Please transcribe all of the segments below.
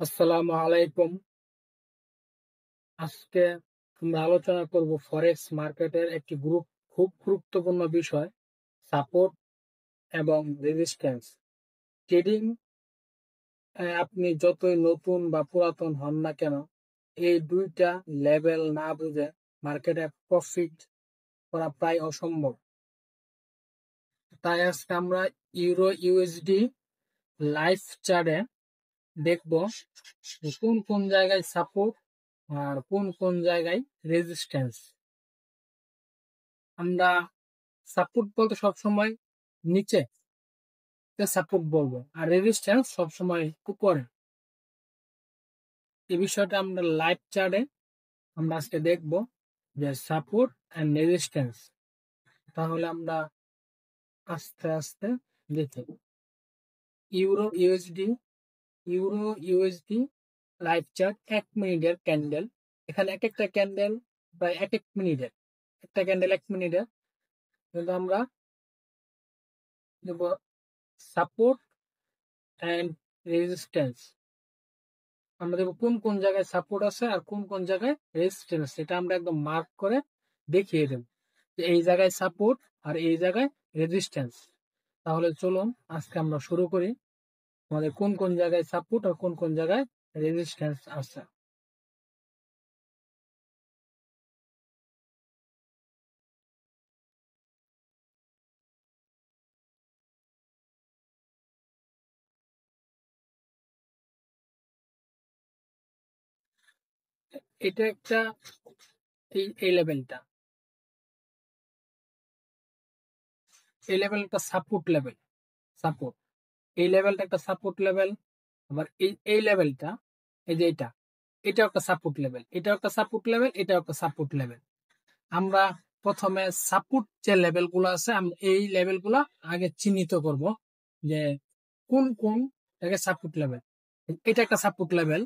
আসসালামু আলাইকুম। আজকে আমরা আলোচনা করব ফরেক্স মার্কেটের একটি খুব গুরুত্বপূর্ণ বিষয়, সাপোর্ট এবং রেজিস্ট্যান্স। ট্রেডিং আপনি যতই নতুন বা পুরাতন হন না কেন, এই দুইটা লেভেল না বুঝে মার্কেটে প্রফিট করা প্রায় অসম্ভব। তাই আজকে আমরা ইউরো ইউএসডি লাইভ চার্টে দেখব যে কোন কোন জায়গায় সাপোর্ট আর কোন কোন জায়গায় রেজিস্ট্যান্স। আমরা সাপোর্ট বলতে সবসময় নিচে সাপোর্ট বলবো, আর রেজিস্ট্যান্স সবসময় উপরে। এই বিষয়টা আমরা লাইভ চার্টে আমরা আজকে দেখব যে সাপোর্ট এন্ড রেজিস্ট্যান্স। তাহলে আমরা আস্তে আস্তে দেখি ইউরো ইউএসডি লাইভ চার্ট 1 মিনিটের ক্যান্ডেল। এখানে এক একটা ক্যান্ডেল প্রায় এক এক মিনিটের, একটা ক্যান্ডেল 1 মিনিটের। কিন্তু আমরা দেব সাপোর্ট এন্ড রেজিস্ট্যান্স। আমরা দেখবো কোন কোন জায়গায় সাপোর্ট আছে আর কোন কোন জায়গায় রেজিস্ট্যান্স আছে। এটা আমরা একদম মার্ক করে দেখিয়ে দেব যে এই জায়গায় সাপোর্ট আর এই জায়গায় রেজিস্ট্যান্স। তাহলে চলুন আজকে আমরা শুরু করি, আমাদের কোন কোন জায়গায় সাপোর্ট আর কোন কোন জায়গায় রেজিস্ট্যান্স আছে। এটা একটা এই লেভেলটা, এই লেভেলটা সাপোর্ট লেভেল। সাপোর্ট, এই লেভেলটা একটা সাপোর্ট লেভেল। আবার এই লেভেলটা, এই যে এটাও একটা সাপোর্ট লেভেল, এটাও একটা সাপোর্ট লেভেল, এটাও একটা সাপোর্ট লেভেল। আমরা প্রথমে সাপোর্ট যে লেভেলগুলো আছে আমরা এই লেভেলগুলো আগে চিহ্নিত করব যে কোন কোন জায়গায় সাপোর্ট লেভেল। এটা একটা সাপোর্ট লেভেল,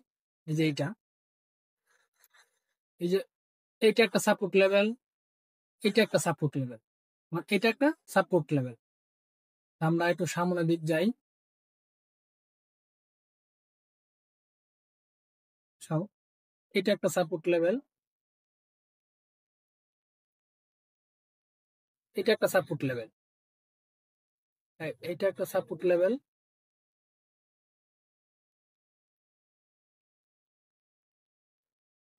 এই যে এই যে এটা একটা সাপোর্ট লেভেল, এটা একটা সাপোর্ট লেভেল, এটা একটা সাপোর্ট লেভেল। আমরা একটু সামনের দিক যাই। এটা একটা সাপোর্ট লেভেল, এটা একটা সাপোর্ট লেভেল, এটা একটা সাপোর্ট লেভেল।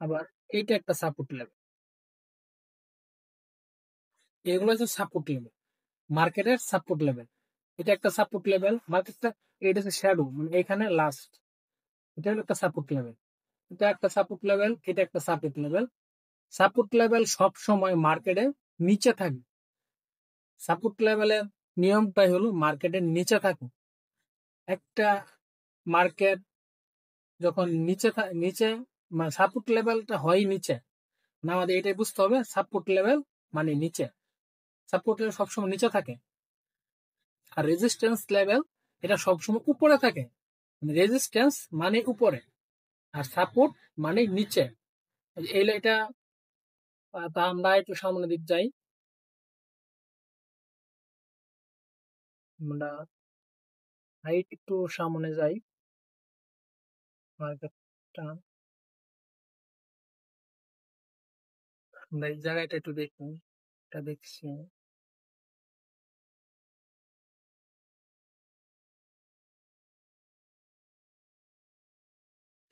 আবার এইটা একটা সাপোর্ট লেভেল। এগুলো হচ্ছে সাপোর্ট লেভেল, মার্কেটের সাপোর্ট লেভেল। এটা একটা সাপোর্ট লেভেল, মার্কেটটা এটা হচ্ছে শ্যাডো, মানে এখানে লাস্ট। এটা হলো একটা সাপোর্ট লেভেল, এটা একটা সাপোর্ট লেভেল, এটা একটা সাপোর্ট লেভেল। সাপোর্ট লেভেল সব সময় মার্কেটে নিচে থাকে। সাপোর্ট লেভেলের নিয়মটাই হলো মার্কেটের নিচে থাকে। একটা মার্কেট যখন নিচে মানে সাপোর্ট লেভেলটা হয় নিচে, না আমাদের এটাই বুঝতে হবে সাপোর্ট লেভেল মানে নিচে। সাপোর্ট লেভেল সবসময় নিচে থাকে, আর রেজিস্ট্যান্স লেভেল এটা সবসময় উপরে থাকে। রেজিস্ট্যান্স মানে উপরে আর সাপোর্ট মানে নিচে। এটা তা আমরা একটু সামনের দিক যাই। আমরা হাইট একটু সামনে যাই, মার্কেটটা আমরা এই জায়গাটা একটু দেখি। এটা দেখছি,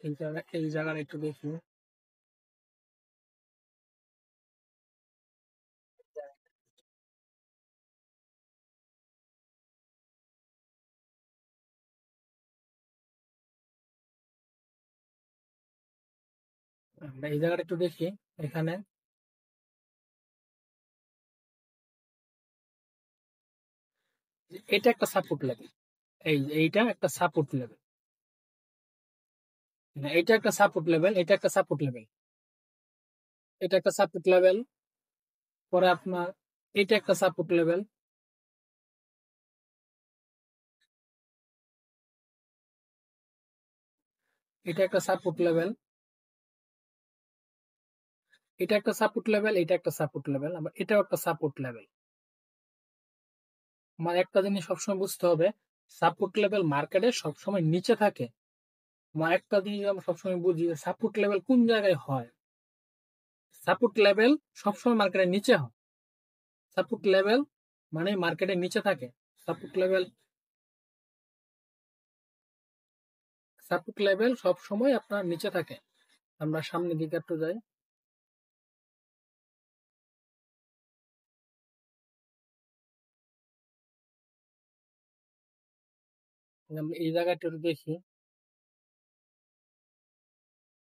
এই জায়গাটা একটু দেখি। আমরা এই জায়গাটা একটু দেখি। এখানে এটা একটা সাপোর্ট লেভেল, এইটা একটা সাপোর্ট লেভেল, এটা একটা সাপোর্ট লেভেল, এটা একটা সাপোর্ট লেভেল, এটা একটা সাপোর্ট লেভেল। পরে আপনার এটা একটা সাপোর্ট লেভেল, এটা একটা সাপোর্ট লেভেল, এটা একটা সাপোর্ট লেভেল, এটা একটা সাপোর্ট লেভেল, আবার এটাও একটা সাপোর্ট লেভেল। আমার একটা জিনিস সবসময় বুঝতে হবে, সাপোর্ট লেভেল মার্কেটে সবসময় নিচে থাকে। আমার একটা জিনিস আমরা সবসময় বুঝি সাপোর্ট লেভেল কোন জায়গায় হয়। সাপোর্ট লেভেল সবসময় মার্কেটের নিচে হয়। সাপোর্ট লেভেল মানে মার্কেটের নিচে থাকে। সাপোর্ট লেভেল সব সময় আপনার নিচে থাকে। আমরা সামনের দিকে একটু যাই। আমরা এই জায়গাটা একটু দেখি।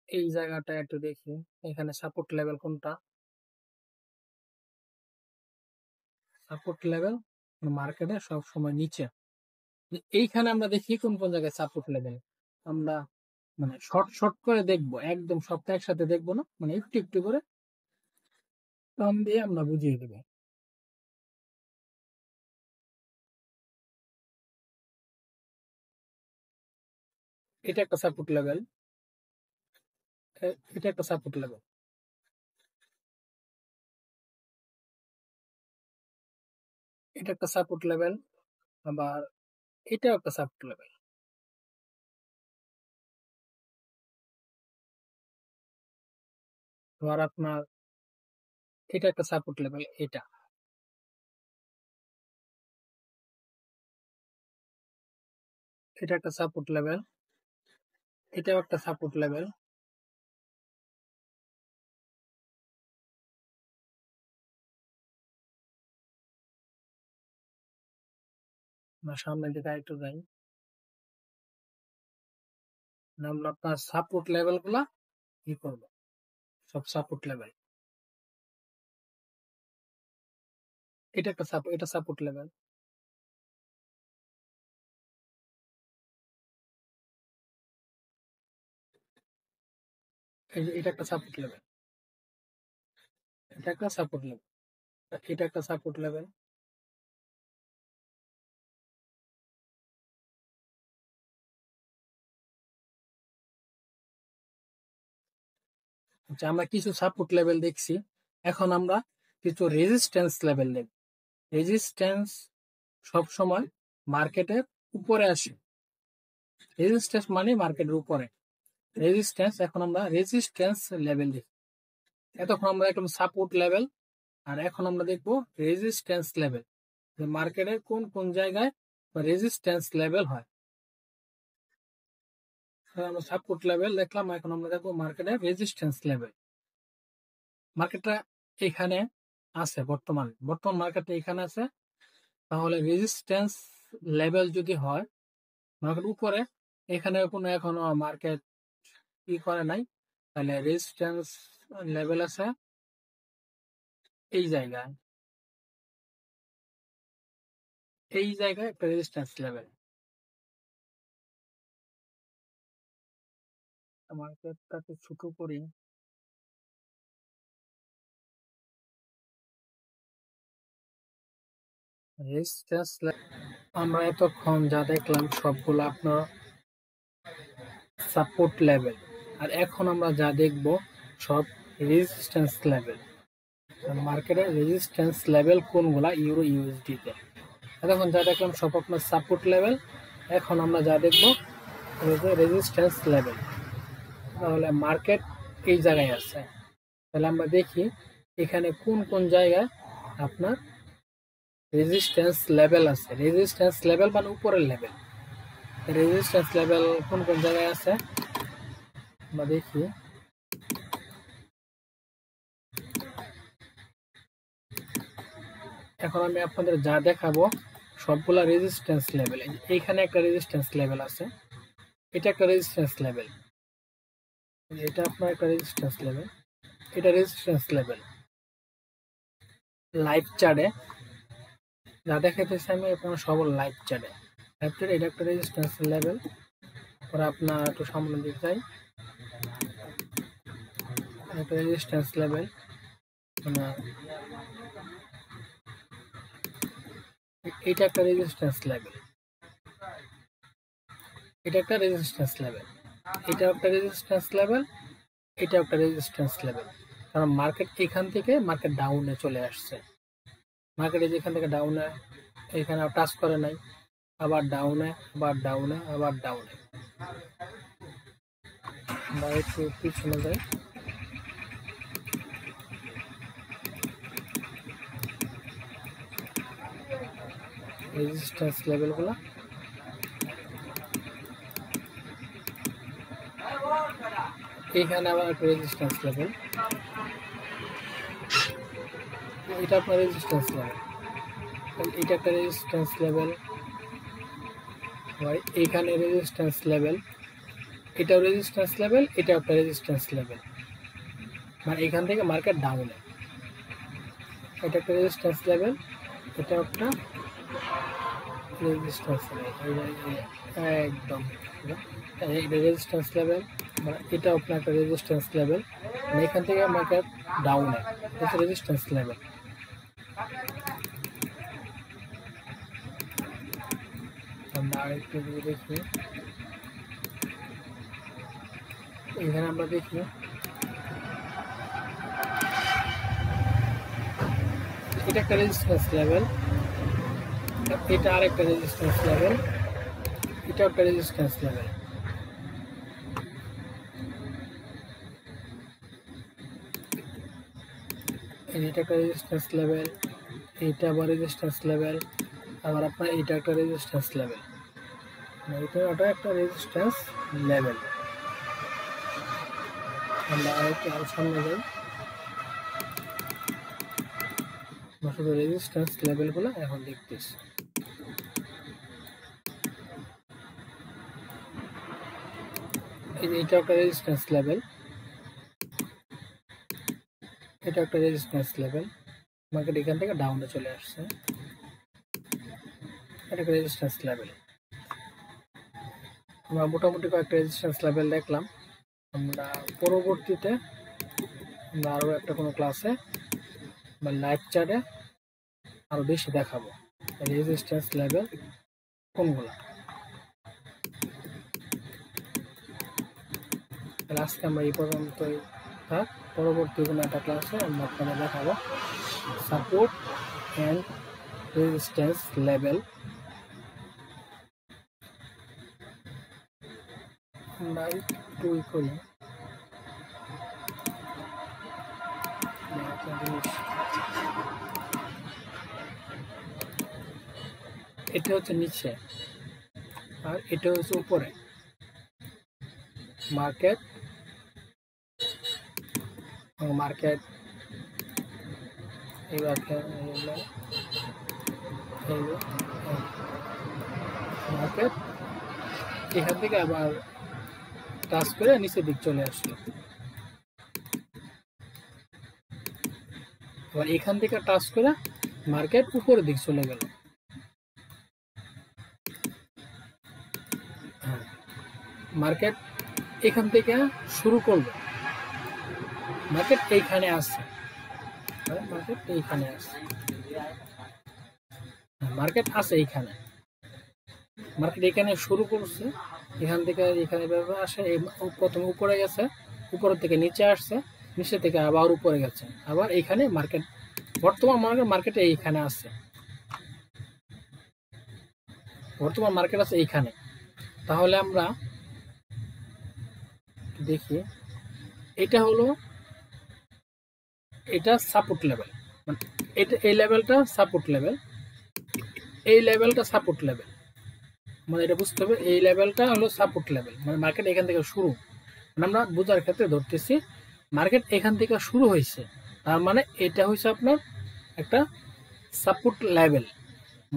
এই জায়গাটা একটু দেখি, এখানে সাপোর্ট লেভেল কোনটা। সাপোর্ট লেভেল মার্কেটে সব সময় নিচে। এইখানে আমরা দেখি কোন কোন জায়গায় সাপোর্ট লেভেল। আমরা মানে শর্ট শর্ট করে দেখবো, একদম সবটা একসাথে দেখবো না, মানে একটু একটু করে টার্ম দিয়ে আমরা বুঝিয়ে দেবো। এটা একটা সাপোর্ট লেভেল, এটা একটা সাপোর্ট লেভেল, এটা একটা সাপোর্ট লেভেল, আবার এটাও একটা সাপোর্ট লেভেল। আবার আপনার এটা একটা সাপোর্ট লেভেল, এটা একটা সাপোর্ট লেভেল, এটাও একটা সাপোর্ট লেভেল। আমরা সামনের দিকে একটু যাই। আমরা আপনার সাপোর্ট লেভেল গুলা কি করবো, সব সাপোর্ট লেভেল। এটা একটা সাপোর্ট, এটা সাপোর্ট লেভেল, এটা একটা সাপোর্ট লেভেল, এটা একটা সাপোর্ট লেভেল, এটা একটা সাপোর্ট লেভেল। আচ্ছা, আমরা কিছু সাপোর্ট লেভেল দেখছি, এখন আমরা কিছু রেজিস্ট্যান্স লেভেল দেখব। রেজিস্ট্যান্স সব সময় মার্কেটের উপরে আসে। রেজিস্ট্যান্স মানে মার্কেটের উপরে। রেজিস্ট্যান্স, এখন আমরা রেজিস্ট্যান্স লেভেল দেখি। এতক্ষণ আমরা দেখলাম সাপোর্ট লেভেল, আর এখন আমরা দেখবো রেজিস্ট্যান্স লেভেল, যে মার্কেটের কোন কোন জায়গায় রেজিস্ট্যান্স লেভেল হয়। আমরা সাপোর্ট লেভেল দেখলাম, এখন আমরা দেখবো মার্কেটের রেজিস্ট্যান্স লেভেল। মার্কেটটা এখানে আছে, বর্তমান মার্কেটটা এখানে আছে। তাহলে রেজিস্ট্যান্স লেভেল যদি হয় মার্কেট উপরে, এখানে কোনো এখনো মার্কেট কি করে নাই, তাহলে রেজিস্ট্যান্স লেভেল আছে এই জায়গায়। এই জায়গায় একটা রেজিস্ট্যান্স লেভেল। মার্কেটটাকে ছোট করি। রেজিস্ট্যান্স আমরা এতক্ষণ যা দেখলাম সবগুলো আপনার সাপোর্ট লেভেল, আর এখন আমরা যা দেখব সব রেজিস্ট্যান্স লেভেল। মার্কেটের রেজিস্ট্যান্স লেভেল কোনগুলা ইউরো ইউএসডি তে। এতক্ষণ যা দেখলাম সব আপনার সাপোর্ট লেভেল, এখন আমরা যা দেখব রেজিস্ট্যান্স লেভেল। তাহলে মার্কেট এই জায়গায় আছে, তাহলে আমরা দেখি এখানে কোন কোন জায়গায় আপনার রেজিস্ট্যান্স লেভেল আছে। রেজিস্ট্যান্স লেভেল মানে উপরের লেভেল। রেজিস্ট্যান্স লেভেল কোন কোন জায়গায় আছে আমরা দেখি। এখন আমি আপনাদের যা দেখাবো সবগুলা রেজিস্ট্যান্স লেভেল। এইখানে একটা রেজিস্ট্যান্স লেভেল আছে, এটা একটা রেজিস্ট্যান্স লেভেল, এটা আপনার একটা রেজিস্ট্যান্স লেভেল, এটা রেজিস্ট্যান্স লেভেল। লাইভ চার্টে যা দেখাইতেছি আমি আপনার সব লাইভ চার্টে। লাইভ চার্টে এটা একটা রেজিস্ট্যান্স লেভেল। পরে আপনার একটু সামনে দিকে যাই, একটা রেজিস্ট্যান্স লেভেল, মানে এটা একটা রেজিস্ট্যান্স লেভেল, এটা একটা রেজিস্ট্যান্স লেভেল, এটা একটা রেজিস্ট্যান্স লেভেল, এটা একটা রেজিস্ট্যান্স লেভেল। কারণ মার্কেট এখান থেকে মার্কেট ডাউনে চলে আসছে। মার্কেটে যেখান থেকে ডাউনে, এখানে টাচ করে নাই, আবার ডাউনে, আবার ডাউনে, আবার ডাউনে। আমরা একটু পিছনে যাই। রেজিস্ট্যান্স লেভেলগুলো এখানে আবার একটা রেজিস্ট্যান্স লেভেল, এটা আপনার রেজিস্ট্যান্স লেভেল, এটা একটা রেজিস্ট্যান্স লেভেল, এখানে রেজিস্ট্যান্স লেভেল, এটাও রেজিস্ট্যান্স লেভেল, এটা একটা রেজিস্ট্যান্স লেভেল, মানে এখান থেকে মার্কেট ডাউনে। এটা একটা রেজিস্ট্যান্স লেভেল, এটা একটা রেজিস্ট্যান্স লেভেল, একদম এটা রেজিস্ট্যান্স লেভেল, মানে এটা আপনার একটা রেজিস্ট্যান্স লেভেল, মানে এখান থেকে মার্কেট ডাউনে, এটা রেজিস্ট্যান্স লেভেল। আমরা আরেকটু দেখি, এখানে আমরা দেখি এটা একটা রেজিস্ট্যান্স লেভেল, এটা আরেকটা রেজিস্ট্যান্স লেভেল, এটা একটা রেজিস্ট্যান্স লেভেল। এটা একটা রেজিস্ট্যান্স লেভেল, এটা আবার রেজিস্ট্যান্স লেভেল, আবার আপনার এটা একটা রেজিস্ট্যান্স লেভেল, এটা একটা রেজিস্ট্যান্স লেভেল। আমরা আরেকটু সামনে যাই, আমরা শুধু রেজিস্ট্যান্স লেভেলগুলো এখন দেখতেছি। এটা একটা রেজিস্ট্যান্স লেভেল, এটা একটা রেজিস্ট্যান্স লেভেল, মার্কেট এখান থেকে ডাউনে চলে আসছে, এটা একটা রেজিস্ট্যান্স লেভেল। আমরা মোটামুটি কয়েকটা রেজিস্ট্যান্স লেভেল দেখলাম। আমরা পরবর্তীতে আমরা আরও একটা কোনো ক্লাসে বা লাইভ চার্টে আরও বেশি দেখাবো রেজিস্ট্যান্স লেভেল কোনগুলো। আজকে আমরা এই পর্যন্তই থাক, পরবর্তী কোনো একটা ক্লাসে আমরা আপনাদের দেখাবো সাপোর্ট অ্যান্ড রেজিস্ট্যান্স লেভেল। আমরা একটু করি, এটা হচ্ছে নিচে আর এটা হচ্ছে উপরে মার্কেট, মার্কেট এবার মার্কেট এখান থেকে আবার টাচ করে নিচের দিক চলে আসলো, আবার এখান থেকে টাচ করে মার্কেট উপরের দিক চলে গেল। মার্কেট এখান থেকে শুরু করলো, মার্কেট এইখানে আসছে, মার্কেট এইখানে আসছে, মার্কেট আছে এইখানে, মার্কেট এখানে শুরু করছে, এখান থেকে এখানে আসে, প্রথমে উপরে গেছে, উপরের থেকে নিচে আসছে, নিচে থেকে আবার উপরে গেছে, আবার এইখানে মার্কেট বর্তমান মার্কেটে এইখানে আছে, বর্তমান মার্কেট আছে এইখানে। তাহলে আমরা দেখি এটা হলো এটা সাপোর্ট লেভেল, মানে এটা এই লেভেলটা সাপোর্ট লেভেল, এই লেভেলটা সাপোর্ট লেভেল, মানে এটা বুঝতে হবে এই লেভেলটা হলো সাপোর্ট লেভেল, মানে মার্কেট এখান থেকে শুরু, মানে আমরা বোঝার ক্ষেত্রে ধরতেছি মার্কেট এখান থেকে শুরু হয়েছে, তার মানে এটা হচ্ছে আপনার একটা সাপোর্ট লেভেল,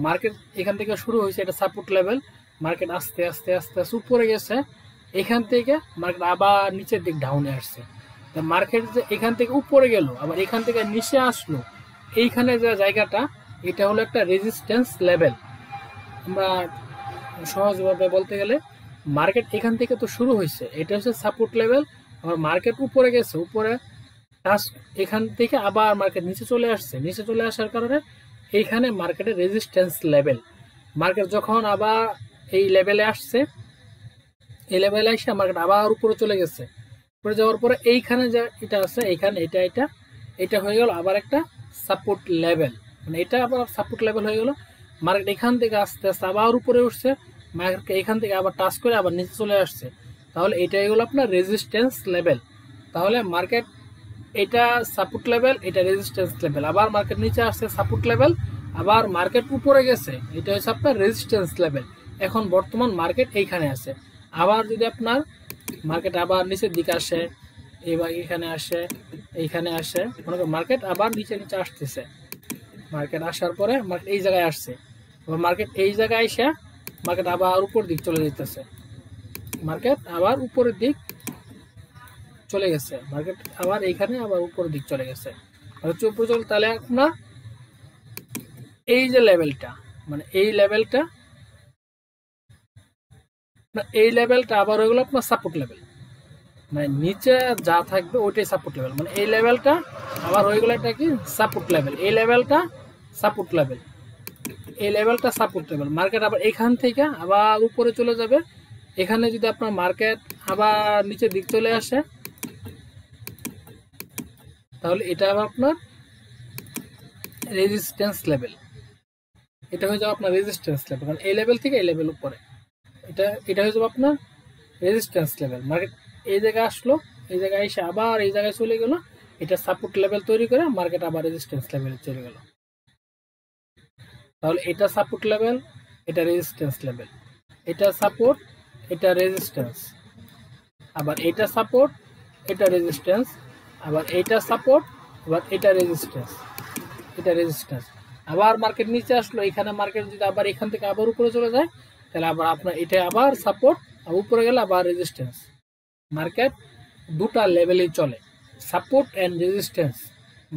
মার্কেট এখান থেকে শুরু হয়েছে, এটা সাপোর্ট লেভেল, মার্কেট আস্তে আস্তে আস্তে আস্তে উপরে গেছে, এখান থেকে মার্কেট আবার নিচের দিক ডাউনে আসছে, মার্কেট যে এখান থেকে উপরে গেল আবার এখান থেকে নিচে আসলো, এইখানে যে জায়গাটা এটা হলো একটা রেজিস্ট্যান্স লেভেল। আমরা সহজভাবে বলতে গেলে মার্কেট এখান থেকে তো শুরু হয়েছে, এটা হচ্ছে সাপোর্ট লেভেল, আবার মার্কেট উপরে গেছে, উপরে টাচ এখান থেকে আবার মার্কেট নিচে চলে আসছে, নিচে চলে আসার কারণে এইখানে মার্কেটের রেজিস্ট্যান্স লেভেল, মার্কেট যখন আবার এই লেভেলে আসছে, এই লেভেলে এসে মার্কেট আবার উপরে চলে গেছে, উপরে যাওয়ার পরে এইখানে যে এটা আছে এইখানে এটা এটা এটা হয়ে গেল আবার একটা সাপোর্ট লেভেল, মানে এটা আবার সাপোর্ট লেভেল হয়ে গেল, মার্কেট এখান থেকে আস্তে আস্তে আবার উপরে উঠছে, মার্কেট এখান থেকে আবার টাচ করে আবার নিচে চলে আসছে, তাহলে এটাই হলো আপনার রেজিস্ট্যান্স লেভেল। তাহলে মার্কেট এটা সাপোর্ট লেভেল, এটা রেজিস্ট্যান্স লেভেল, আবার মার্কেট নিচে আসছে সাপোর্ট লেভেল, আবার মার্কেট উপরে গেছে, এটা হচ্ছে আপনার রেজিস্ট্যান্স লেভেল। এখন বর্তমান মার্কেট এইখানে আছে। আবার যদি আপনার মার্কেট আবার নিচের দিকে আসে, এবার এখানে আসে, এইখানে আসে, মনে করেন মার্কেট আবার নিচে নিচে আসতেছে, মার্কেট আসার পরে মার্কেট এই জায়গায় আসছে, মার্কেট এই জায়গায় এসে মার্কেট আবার উপর দিক চলে যেতেছে, মার্কেট আবার উপরের দিক চলে গেছে, মার্কেট আবার এইখানে আবার উপরের দিক চলে গেছে, উপরে চলে। তাহলে আপনার এই যে লেভেলটা, মানে এই লেভেলটা আবার হয়ে গেল আপনার সাপোর্ট লেভেল, মানে নিচে যা থাকবে ওইটাই সাপোর্ট লেভেল। মানে এই লেভেলটা আবার হয়ে গেল এটা কি সাপোর্ট লেভেল, এই লেভেলটা সাপোর্ট লেভেল, এই লেভেলটা সাপোর্ট লেভেল। মার্কেট আবার এখান থেকে আবার উপরে চলে যাবে, এখানে যদি আপনার মার্কেট আবার নিচের দিক চলে আসে, তাহলে এটা আবার আপনার রেজিস্ট্যান্স লেভেল, এটা হয়ে যাবে আপনার রেজিস্ট্যান্স লেভেল। কারণ এই লেভেল থেকে এই লেভেল উপরে, এটা হয়ে যাবে আপনার রেজিস্ট্যান্স লেভেল। মার্কেট এই জায়গায় আসলো, এই জায়গায় এসে আবার এই জায়গায় চলে গেল, এটা সাপোর্ট লেভেল তৈরি করে মার্কেট আবার রেজিস্ট্যান্স লেভেলে চলে গেল। তাহলে এটা সাপোর্ট লেভেল, এটা রেজিস্ট্যান্স লেভেল, এটা সাপোর্ট, এটা রেজিস্ট্যান্স, আবার এটা সাপোর্ট, এটা রেজিস্ট্যান্স, আবার এটা সাপোর্ট, আবার এটা রেজিস্ট্যান্স, এটা রেজিস্ট্যান্স। আবার মার্কেট নিচে আসলো, এখানে মার্কেট যদি আবার এখান থেকে আবার উপরে চলে যায়, তাহলে আবার আপনার এটা আবার সাপোর্ট, আর উপরে গেলে আবার রেজিস্ট্যান্স। মার্কেট দুটা লেভেলেই চলে, সাপোর্ট অ্যান্ড রেজিস্ট্যান্স।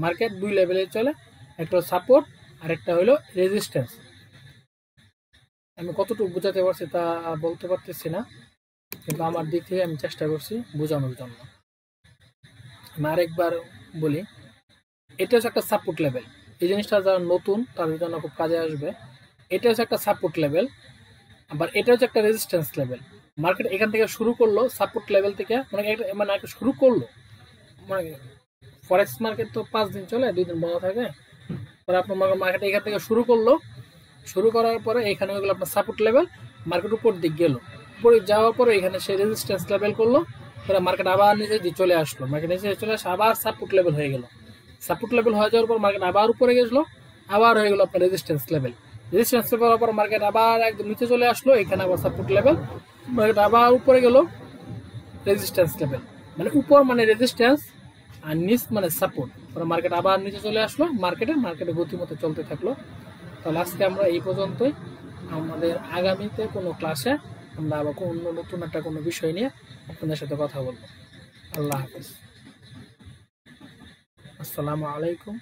মার্কেট দুই লেভেলে চলে, একটা সাপোর্ট আর একটা হলো রেজিস্ট্যান্স। আমি কতটুকু বোঝাতে পারছি তা বলতে পারতেছি না, কিন্তু আমার দিক থেকে আমি চেষ্টা করছি বোঝানোর জন্য। আমি আরেকবার বলি, এটা হচ্ছে একটা সাপোর্ট লেভেল, এই জিনিসটা যারা নতুন তাদের জন্য খুব কাজে আসবে। এটা হচ্ছে একটা সাপোর্ট লেভেল, আবার এটা হচ্ছে একটা রেজিস্ট্যান্স লেভেল। মার্কেট এখান থেকে শুরু করলো সাপোর্ট লেভেল থেকে, মানে একটা শুরু করলো, মানে ফরেক্স মার্কেট তো 5 দিন চলে, 2 দিন বন্ধ থাকে, পরে আপনার মার্কেট এখান থেকে শুরু করলো, শুরু করার পরে এখানে হয়ে গেলো আপনার সাপোর্ট লেভেল, মার্কেট উপর দিক গেল, উপরে যাওয়ার পরে এখানে সে রেজিস্ট্যান্স লেভেল করলো, পরে মার্কেট আবার নিচে চলে আসলো, মার্কেট নিচে চলে আসে আবার সাপোর্ট লেভেল হয়ে গেল, সাপোর্ট লেভেল হয়ে যাওয়ার পর মার্কেট আবার উপরে গেছিলো, আবার হয়ে গেল আপনার রেজিস্ট্যান্স লেভেল, রেজিস্ট্যান্স লেভেল হওয়ার পর মার্কেট আবার একদম নিচে চলে আসলো, এখানে আবার সাপোর্ট লেভেল, মার্কেট আবার উপরে গেল রেজিস্ট্যান্স লেভেল। মানে উপর মানে রেজিস্ট্যান্স আর নিচ মানে সাপোর্ট, পরে মার্কেট আবার নিচে চলে আসলো, মার্কেটে গতিমতো চলতে থাকলো। তাহলে আজকে আমরা এই পর্যন্তই, আমাদের আগামীতে কোনো ক্লাসে আমরা আবার অন্য নতুন একটা কোনো বিষয় নিয়ে আপনাদের সাথে কথা বলবো। আল্লাহ হাফিজ, আসসালামু আলাইকুম।